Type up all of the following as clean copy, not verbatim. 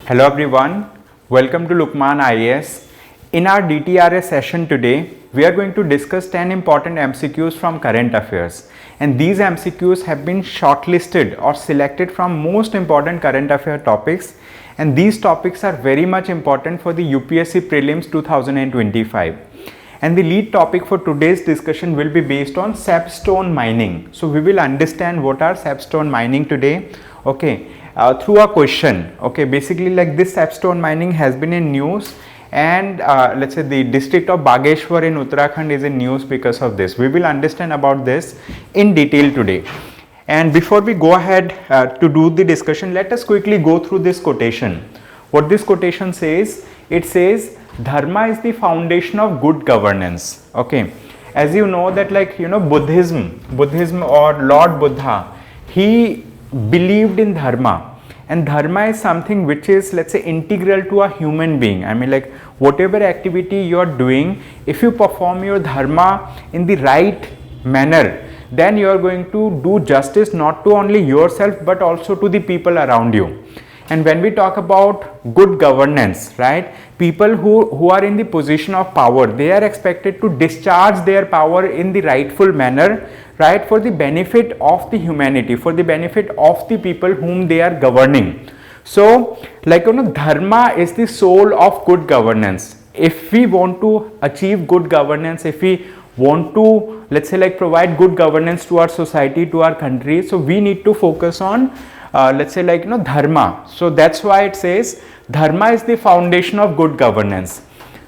Hello everyone, welcome to Lukmaan IAS. In our DTRS session today, we are going to discuss 10 important MCQs from current affairs, and these MCQs have been shortlisted or selected from most important current affair topics, and these topics are very much important for the UPSC Prelims 2025. And the lead topic for today's discussion will be based on soapstone mining. So we will understand what are soapstone mining today, okay, through a question. Okay, basically like this soapstone mining has been in news, and let's say the district of Bageshwar in Uttarakhand is in news because of this. We will understand about this in detail today. And before we go ahead to do the discussion, let us quickly go through this quotation. What this quotation says, it says dharma is the foundation of good governance. Okay, as you know that, like, you know, Buddhism or Lord Buddha, he believed in dharma, and dharma is something which is, let's say, integral to a human being. I mean, like, whatever activity you are doing, if you perform your dharma in the right manner, then you are going to do justice not to only yourself but also to the people around you. And when we talk about good governance, right, people who are in the position of power, they are expected to discharge their power in the rightful manner, right, for the benefit of the humanity, for the benefit of the people whom they are governing. So, like, you know, dharma is the soul of good governance. If we want to achieve good governance, if we want to, let's say, like, provide good governance to our society, to our country, so we need to focus on let's say, like, you know, dharma. So that's why it says dharma is the foundation of good governance.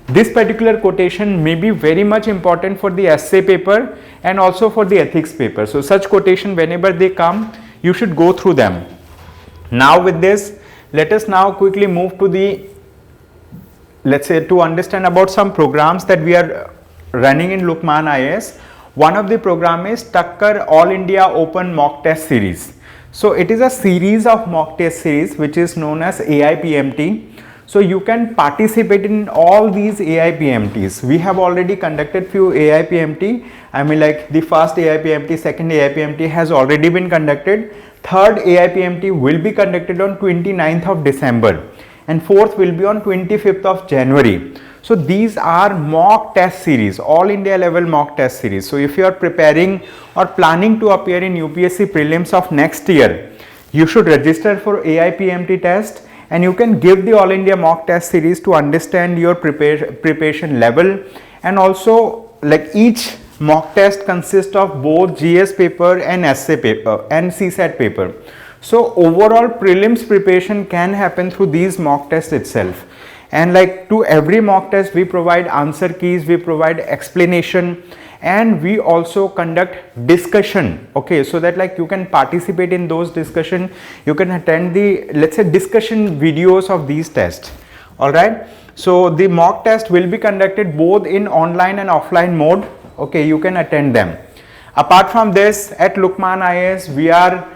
This particular quotation may be very much important for the essay paper and also for the ethics paper. So such quotation, whenever they come, you should go through them. Now with this, let us now quickly move to the, let's say, to understand about some programs that we are running in Lukmaan IAS. One of the program is Takkar All India Open Mock Test Series. So it is a series of mock test series which is known as AIPMT. So you can participate in all these AIPMTs. We have already conducted few AIPMT. I mean, like, the first AIPMT, second AIPMT has already been conducted. Third AIPMT will be conducted on 29th of December, and fourth will be on 25th of January. So these are mock test series, all India level mock test series. So if you are preparing or planning to appear in UPSC Prelims of next year, you should register for AIPMT test, and you can give the all India mock test series to understand your preparation level. And also, like, each mock test consists of both GS paper and essay paper and CSAT paper. So overall prelims preparation can happen through these mock tests itself. And like, to every mock test we provide answer keys, we provide explanation, and we also conduct discussion, okay, so that, like, you can participate in those discussion, you can attend the, let's say, discussion videos of these tests. All right, so the mock test will be conducted both in online and offline mode. Okay, you can attend them. Apart from this, at Lukmaan IAS, we are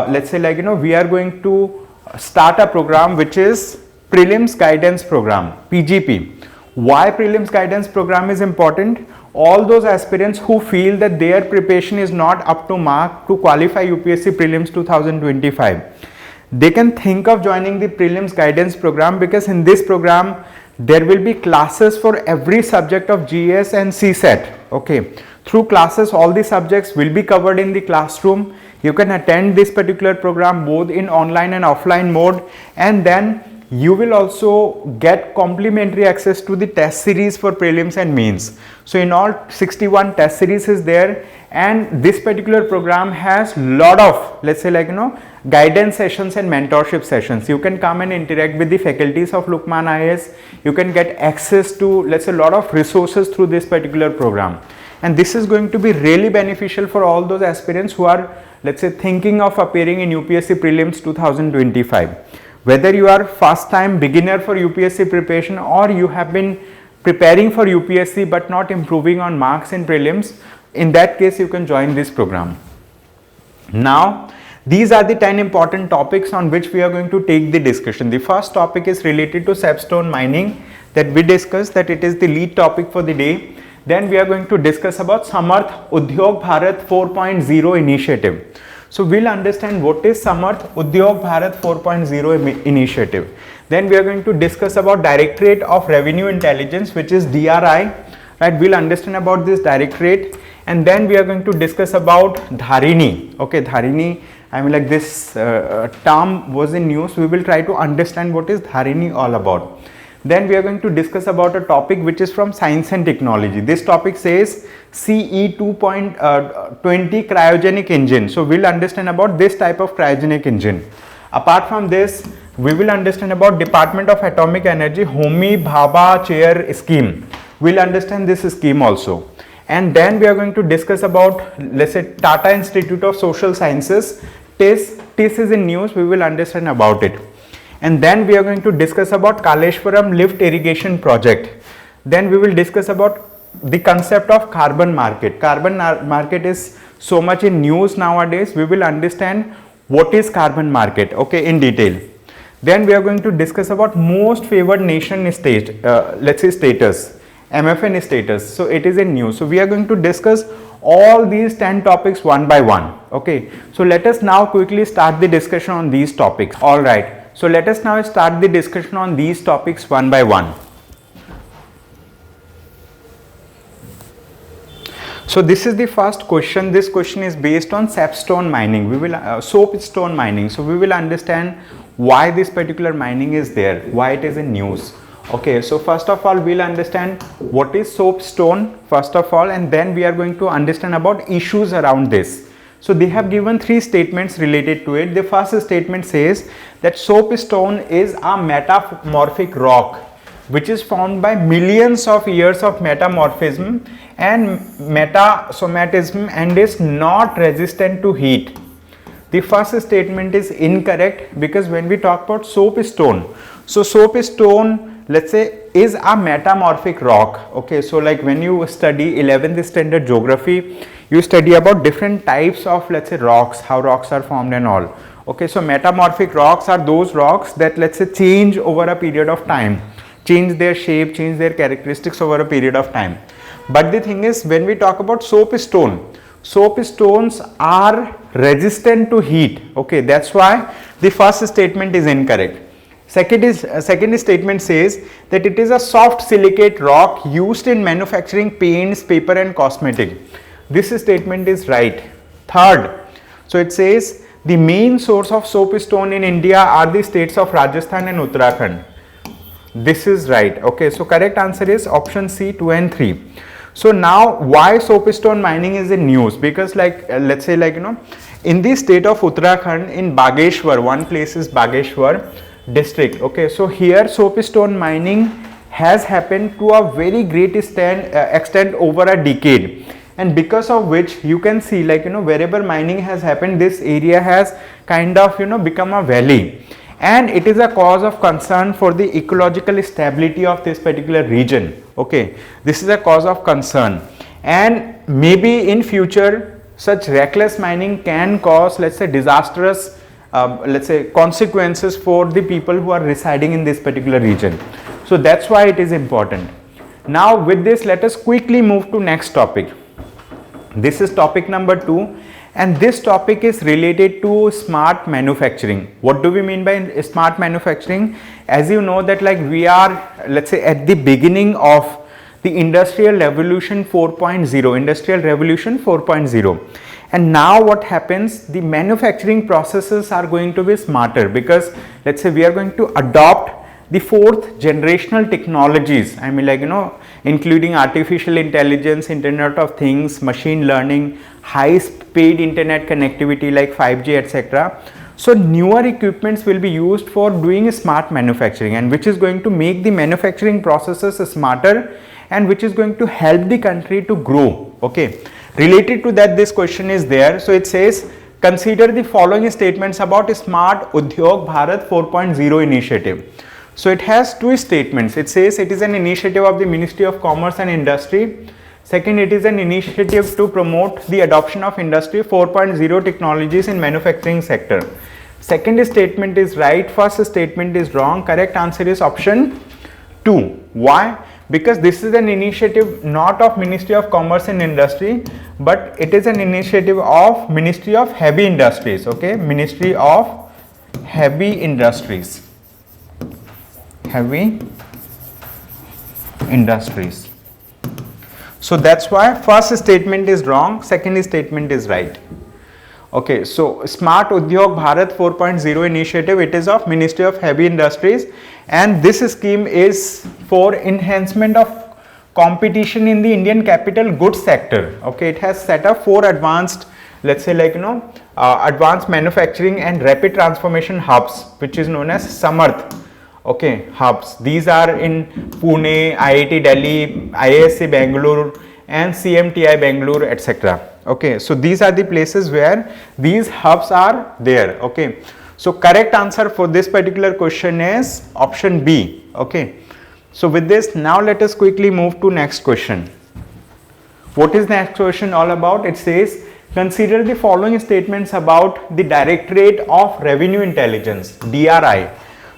let's say, like, you know, we are going to start a program which is Prelims Guidance Program, PGP. Why Prelims Guidance Program is important? All those aspirants who feel that their preparation is not up to mark to qualify UPSC Prelims 2025, they can think of joining the Prelims Guidance Program, because in this program there will be classes for every subject of GS and CSAT. Okay, through classes all the subjects will be covered in the classroom. You can attend this particular program both in online and offline mode, and then you will also get complimentary access to the test series for prelims and mains. So in all, 61 test series is there, and this particular program has lot of, let's say, like, you know, guidance sessions and mentorship sessions. You can come and interact with the faculties of Lukmaan IAS. You can get access to, let's say, a lot of resources through this particular program, and this is going to be really beneficial for all those aspirants who are, let's say, thinking of appearing in UPSC Prelims 2025. Whether you are first time beginner for UPSC preparation, or you have been preparing for UPSC but not improving on marks in prelims, in that case you can join this program. Now, these are the 10 important topics on which we are going to take the discussion. The first topic is related to soapstone mining, that we discussed, that it is the lead topic for the day. Then we are going to discuss about Samarth Udyog Bharat 4.0 initiative. So we'll understand what is Samarth Udyog Bharat 4.0 initiative. Then we are going to discuss about Directorate of Revenue Intelligence, which is DRI, right? We'll understand about this directorate, and then we are going to discuss about Dharini. Okay, Dharini, I mean, like this term was in news. We will try to understand what is Dharini all about. Then we are going to discuss about a topic which is from Science and Technology. This topic says CE 2.20 cryogenic engine. So we'll understand about this type of cryogenic engine. Apart from this, we will understand about Department of Atomic Energy Homi Bhabha Chair scheme. We'll understand this scheme also. And then we are going to discuss about, let's say, Tata Institute of Social Sciences. TIS is in news. We will understand about it. And then we are going to discuss about Kaleshwaram lift irrigation project. Then we will discuss about the concept of carbon market. Carbon market is so much in news nowadays. We will understand what is carbon market, okay, in detail. Then we are going to discuss about most favored nation state, let's say status, MFN status. So it is in news. So we are going to discuss all these 10 topics one by one. Okay. So let us now quickly start the discussion on these topics. All right. So let us now start the discussion on these topics one by one. So this is the first question. This question is based on soapstone mining. We will soapstone mining. So we will understand why this particular mining is there, why it is in news. Okay, so first of all, we'll understand what is soapstone first of all, and then we are going to understand about issues around this. So they have given 3 statements related to it. The first statement says that soapstone is a metamorphic rock which is formed by millions of years of metamorphism and metasomatism and is not resistant to heat. The first statement is incorrect, because when we talk about soapstone, so soapstone, let's say, is a metamorphic rock. Okay, so like when you study 11th standard geography, you study about different types of, let's say, rocks, how rocks are formed and all. Okay, so metamorphic rocks are those rocks that, let's say, change over a period of time, change their shape, change their characteristics over a period of time. But the thing is, when we talk about soapstone, soapstones are resistant to heat. Okay, that's why the first statement is incorrect. Second statement says that it is a soft silicate rock used in manufacturing paints, paper and cosmetic. This statement is right. Third, so it says the main source of soapstone in India are the states of Rajasthan and Uttarakhand. This is right. Okay, so correct answer is option C, 2 and 3. So now why soapstone mining is in news? Because like let's say, like, you know, in the state of Uttarakhand, in Bageshwar, one place is Bageshwar district. Okay, so here soapstone mining has happened to a very great extent over a decade, and because of which you can see, like, you know, wherever mining has happened, this area has kind of, you know, become a valley, and it is a cause of concern for the ecological stability of this particular region. Okay, this is a cause of concern, and maybe in future such reckless mining can cause, let's say, disastrous let's say consequences for the people who are residing in this particular region. So that's why it is important. Now with this, let us quickly move to next topic. This is topic number 2, and this topic is related to smart manufacturing. What do we mean by smart manufacturing? As you know that, like, we are, let's say, at the beginning of the industrial revolution 4.0, industrial revolution 4.0. And now what happens, the manufacturing processes are going to be smarter, because let's say we are going to adopt the 4th generational technologies. I mean, like, you know, including artificial intelligence, Internet of Things, machine learning, high speed internet connectivity like 5G, etc. So newer equipments will be used for doing smart manufacturing, and which is going to make the manufacturing processes smarter, and which is going to help the country to grow. Okay. Related to that, this question is there. So it says, consider the following statements about Smart Udyog Bharat 4.0 initiative. So it has 2 statements. It says it is an initiative of the Ministry of Commerce and Industry. Second, it is an initiative to promote the adoption of Industry 4.0 technologies in manufacturing sector. Second statement is right. First statement is wrong. Correct answer is option 2. Why? Because this is an initiative not of Ministry of Commerce and Industry, but it is an initiative of Ministry of Heavy Industries. Okay, Ministry of Heavy Industries. heavy industries. So that's why first statement is wrong, second statement is right. Okay, so Smart Udyog Bharat 4.0 initiative, it is of Ministry of Heavy Industries, and this scheme is for enhancement of competition in the Indian capital goods sector. Okay, it has set up 4 advanced, let's say advanced manufacturing and rapid transformation hubs, which is known as Samarth. Okay, hubs. These are in Pune, IIT Delhi, IISc Bangalore and CMTI Bangalore, etc. Okay, so these are the places where these hubs are there. Okay, so correct answer for this particular question is option B. Okay, so with this, now let us quickly move to next question. What is next question all about? It says, consider the following statements about the Directorate of Revenue Intelligence, DRI.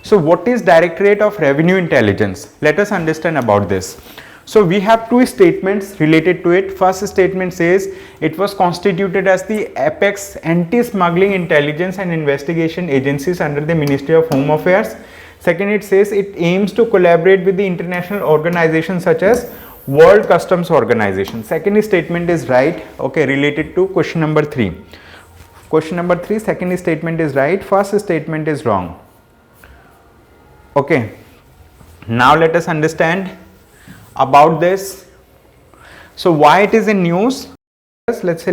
So what is Directorate of Revenue Intelligence? Let us understand about this. So we have 2 statements related to it. First statement says it was constituted as the apex anti-smuggling intelligence and investigation agencies under the Ministry of Home Affairs. Second, it says it aims to collaborate with the international organizations such as World Customs Organization. Second statement is right. Okay, related to question number 3. Question number 3, second statement is right, first statement is wrong. Okay, now let us understand about this. So why it is in news? Let's say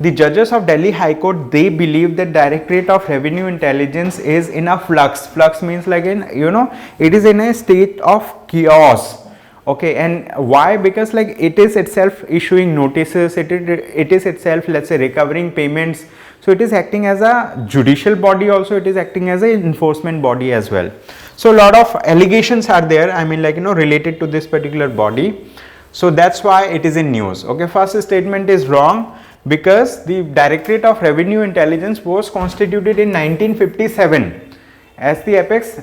the judges of Delhi High Court, they believe that Directorate of Revenue Intelligence is in a flux. Flux means it is in a state of chaos. Okay, and why? Because it is itself issuing notices, it is itself, let's say, recovering payments. So it is acting as a judicial body, also it is acting as an enforcement body as well. So a lot of allegations are there, related to this particular body. So that's why it is in news. Okay, first statement is wrong, because the Directorate of Revenue Intelligence was constituted in 1957 as the apex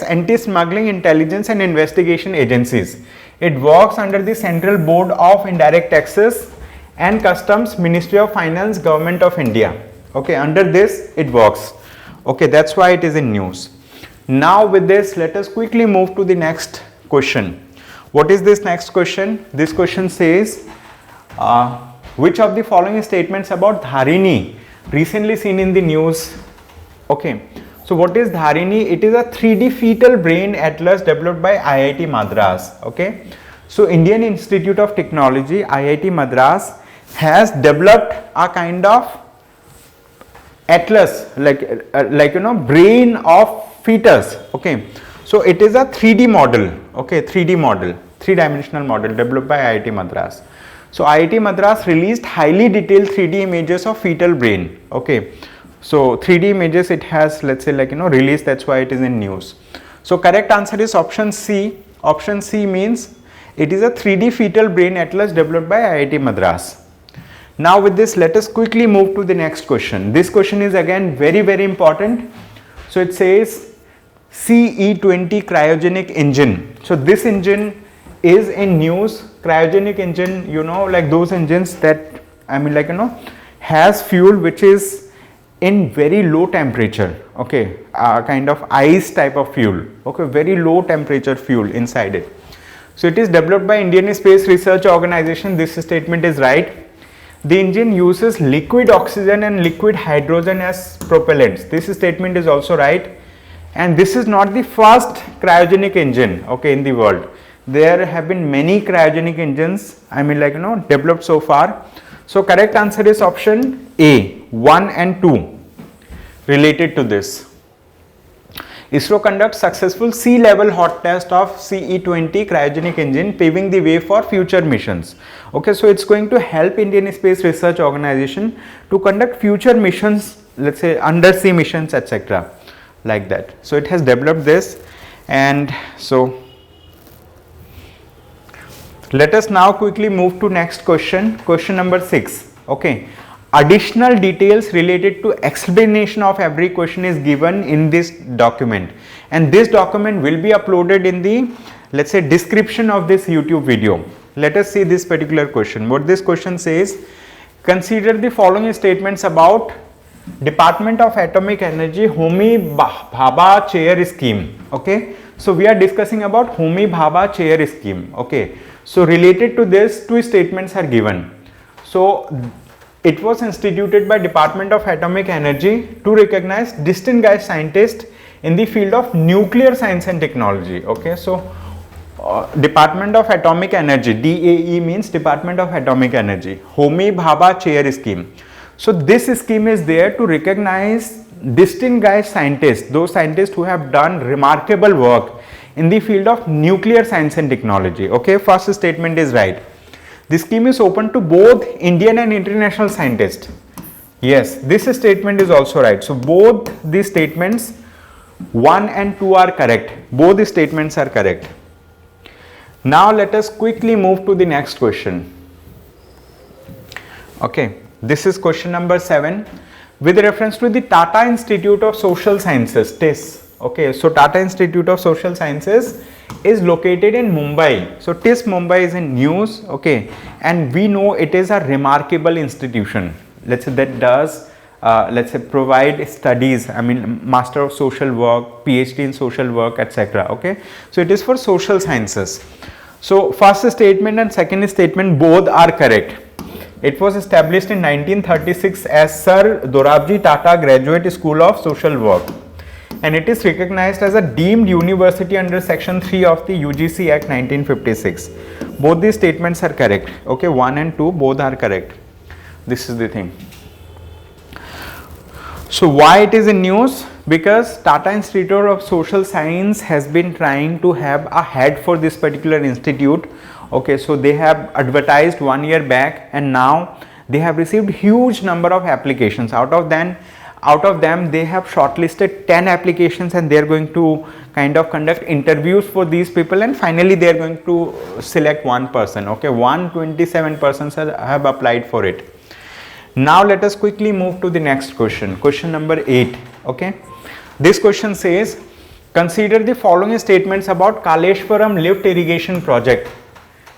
anti-smuggling intelligence and investigation agencies. It works under the Central Board of Indirect Taxes and Customs, Ministry of Finance, Government of India. Okay, under this it works. Okay, that's why it is in news. Now with this, let us quickly move to the next question. What is this next question? This question says, which of the following statements about Dharini recently seen in the news? Okay, so what is Dharini? It is a 3D fetal brain atlas developed by IIT Madras. Okay, so Indian Institute of Technology, IIT Madras, has developed a kind of atlas, brain of fetus. Okay, so it is a 3D model. Okay, 3D model, 3-dimensional model developed by IIT Madras. So IIT Madras released highly detailed 3D images of fetal brain. Okay, so 3D images it has, let's say, released. That's why it is in news. So correct answer is option C. Option C means it is a 3D fetal brain atlas developed by IIT Madras. Now with this, let us quickly move to the next question. This question is again very, very important. So it says CE20 cryogenic engine. So this engine is in news. Cryogenic engine, those engines that has fuel which is in very low temperature. Okay, kind of ice type of fuel. Okay, very low temperature fuel inside it. So it is developed by Indian Space Research Organization. This statement is right. The engine uses liquid oxygen and liquid hydrogen as propellants. This statement is also right. And this is not the first cryogenic engine, okay, in the world. There have been many cryogenic engines, developed so far. So correct answer is option A, 1 and 2 related to this. ISRO conducts successful sea-level hot test of CE20 cryogenic engine, paving the way for future missions. Okay, so it's going to help Indian Space Research Organization to conduct future missions, let's say undersea missions, etc. like that. So it has developed this, and so let us now quickly move to next question, question number 6. Okay, additional details related to explanation of every question is given in this document, and this document will be uploaded in the, let's say, description of this YouTube video. Let us see this particular question. What this question says: consider the following statements about Department of Atomic Energy Homi Bhabha Chair Scheme. Okay, so we are discussing about Homi Bhabha Chair Scheme. Okay, so related to this, two statements are given. So it was instituted by Department of Atomic Energy to recognize distinguished scientists in the field of nuclear science and technology. Okay, so Department of Atomic Energy, DAE means Department of Atomic Energy, Homi Bhabha Chair Scheme. So this scheme is there to recognize distinguished scientists, those scientists who have done remarkable work in the field of nuclear science and technology. Okay, first statement is right. The scheme is open to both Indian and international scientists. Yes, this statement is also right. So both these statements 1 and 2 are correct. Both the statements are correct. Now let us quickly move to the next question. Okay, this is question number 7 with reference to the Tata Institute of Social Sciences, TIS. Okay, so Tata Institute of Social Sciences is located in Mumbai. So TIS Mumbai is in news. Okay, and we know it is a remarkable institution. Let's say that does let's say provide studies, I mean Master of Social Work, PhD in Social Work, etc. Okay, so it is for social sciences. So first statement and second statement both are correct. It was established in 1936 as Sir Dorabji Tata Graduate School of Social Work, and it is recognized as a deemed university under section 3 of the UGC Act 1956. Both these statements are correct. Okay, 1 and 2 both are correct. This is the thing. So why it is in news? Because Tata Institute of Social Science has been trying to have a head for this particular institute. Okay, so they have advertised 1 year back, and now they have received huge number of applications. Out of them they have shortlisted 10 applications, and they are going to kind of conduct interviews for these people, and finally they are going to select one person. Okay, 127 persons have applied for it. Now let us quickly move to the next question, question number 8. Okay, this question says, consider the following statements about Kaleshwaram lift irrigation project.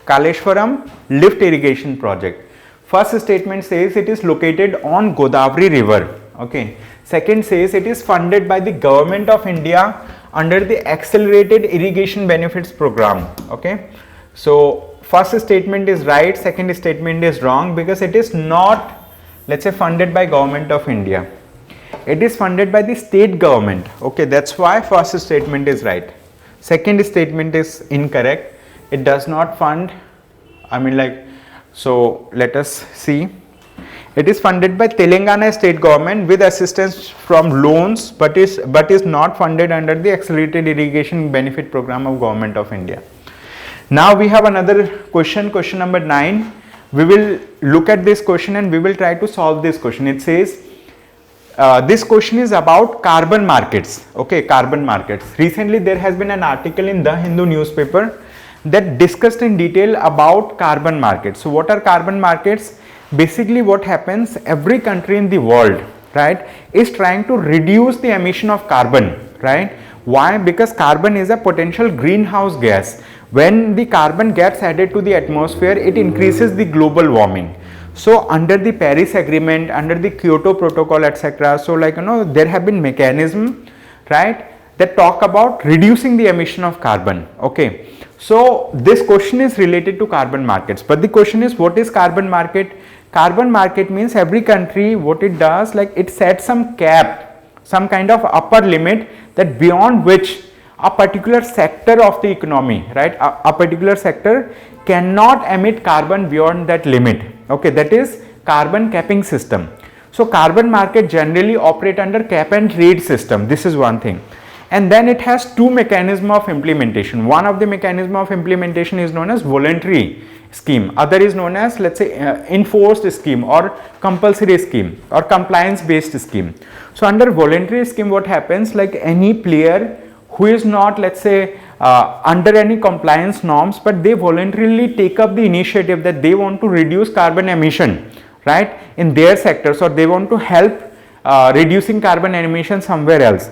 Kaleshwaram lift irrigation project. First statement says it is located on Godavari river. Okay, second says it is funded by the Government of India under the Accelerated Irrigation Benefits Program. Okay, so first statement is right, second statement is wrong, because it is not, let's say, funded by Government of India. It is funded by the state government. Okay, that's why first statement is right. Second statement is incorrect. It does not fund, I mean like, so let us see. It is funded by Telangana state government with assistance from loans, but is not funded under the Accelerated Irrigation Benefit Program of Government of India. Now we have another question, question number 9. We will look at this question and we will try to solve this question. It says, this question is about carbon markets. Okay, carbon markets. Recently there has been an article in the Hindu newspaper that discussed in detail about carbon markets. So what are carbon markets? Basically what happens, every country in the world, right, is trying to reduce the emission of carbon, right? Why? Because carbon is a potential greenhouse gas. When the carbon gets added to the atmosphere, it increases the global warming. So under the Paris Agreement, under the Kyoto Protocol, etc., so like, there have been mechanisms, right, that talk about reducing the emission of carbon. Okay, so this question is related to carbon markets, but the question is, what is carbon market? Carbon market means every country, what it does, like it sets some cap, some kind of upper limit, that beyond which a particular sector of the economy, right, a particular sector cannot emit carbon beyond that limit. Okay, that is carbon capping system. So carbon market generally operate under cap and trade system. This is one thing. And then it has two mechanisms of implementation. One of the mechanism of implementation is known as voluntary scheme. Other is known as, let's say, enforced scheme or compulsory scheme or compliance based scheme. So under voluntary scheme, what happens, like any player who is not, let's say, under any compliance norms, but they voluntarily take up the initiative that they want to reduce carbon emission, right, in their sectors, or they want to help reducing carbon emission somewhere else.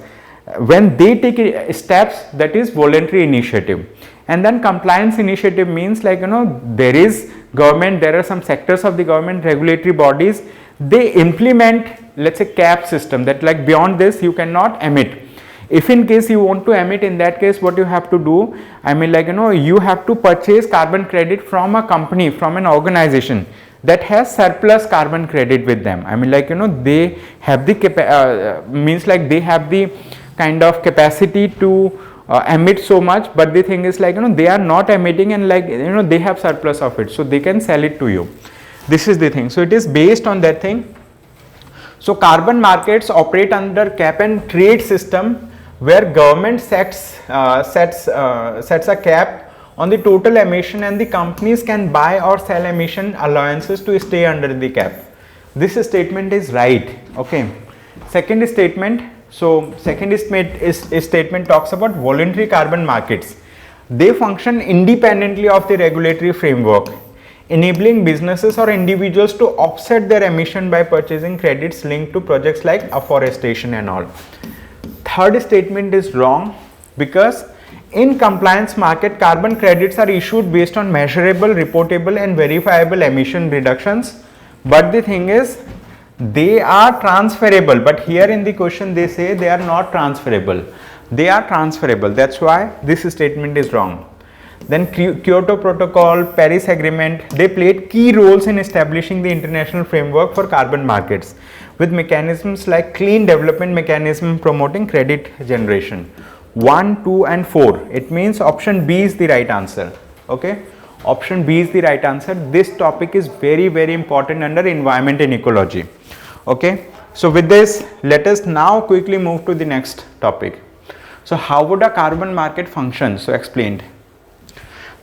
when they take steps, that is voluntary initiative. And then compliance initiative means, like, there is government, there are some sectors of the government, regulatory bodies, they implement, let's say, cap system, that like beyond this you cannot emit. If in case you want to emit, in that case what you have to do, I mean, like, you have to purchase carbon credit from a company, from an organization that has surplus carbon credit with them. I mean, like, they have the means like they have the kind of capacity to emit so much, but the thing is, like, they are not emitting, and like, they have surplus of it, so they can sell it to you. This is the thing. So it is based on that thing. So carbon markets operate under cap and trade system, where government sets a cap on the total emission, and the companies can buy or sell emission allowances to stay under the cap. This statement is right. Okay. Second statement. So second statement talks about voluntary carbon markets. They function independently of the regulatory framework, enabling businesses or individuals to offset their emission by purchasing credits linked to projects like afforestation and all. Third statement is wrong, because in compliance market, carbon credits are issued based on measurable, reportable and verifiable emission reductions, but the thing is, they are transferable. But here in the question they say they are not transferable. They are transferable. That's why this statement is wrong. Then Kyoto Protocol, Paris Agreement, they played key roles in establishing the international framework for carbon markets, with mechanisms like clean development mechanism promoting credit generation. 1, 2 and 4. It means option B is the right answer. Okay. Option B is the right answer. This topic is very, very important under environment and ecology. Okay. So with this, let us now quickly move to the next topic. So how would a carbon market function? So explained.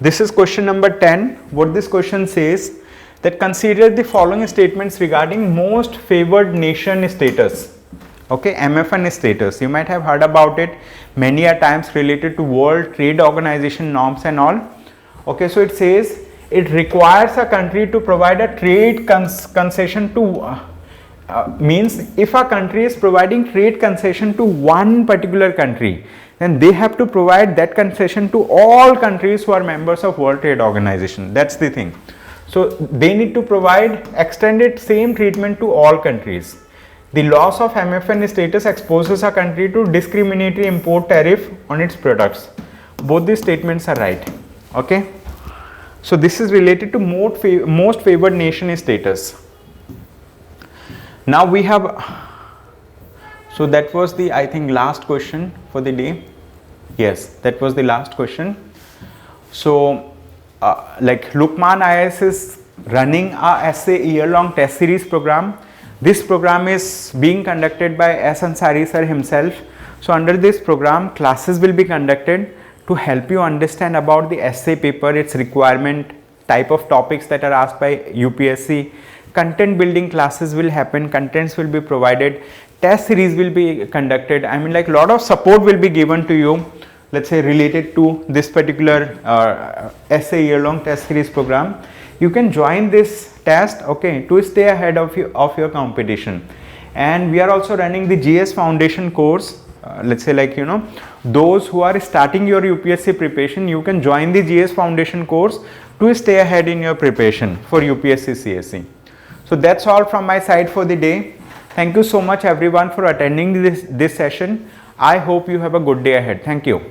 This is question number 10. What this question says, that consider the following statements regarding most favored nation status. Okay, MFN status. You might have heard about it many a times, related to World Trade Organization norms and all. Okay, so it says it requires a country to provide a trade concession to means if a country is providing trade concession to one particular country, then they have to provide that concession to all countries who are members of World Trade Organization. That's the thing. So they need to provide extended same treatment to all countries. The loss of MFN status exposes a country to discriminatory import tariff on its products. Both these statements are right. Okay. So this is related to most favored nation status. Now we have, so that was the, I think, last question for the day. Yes, that was the last question. So like Lukmaan IAS is running a essay year-long test series program. This program is being conducted by S. Ansari sir himself. So under this program, classes will be conducted to help you understand about the essay paper, its requirement, type of topics that are asked by UPSC. Content building classes will happen, contents will be provided, test series will be conducted. I mean, like, lot of support will be given to you, let's say, related to this particular essay year-long test series program. You can join this test, okay, to stay ahead of your competition. And we are also running the GS Foundation course. Let's say, like, those who are starting your UPSC preparation, you can join the GS Foundation course to stay ahead in your preparation for UPSC CSE. So that's all from my side for the day. Thank you so much everyone for attending this session. I hope you have a good day ahead. Thank you.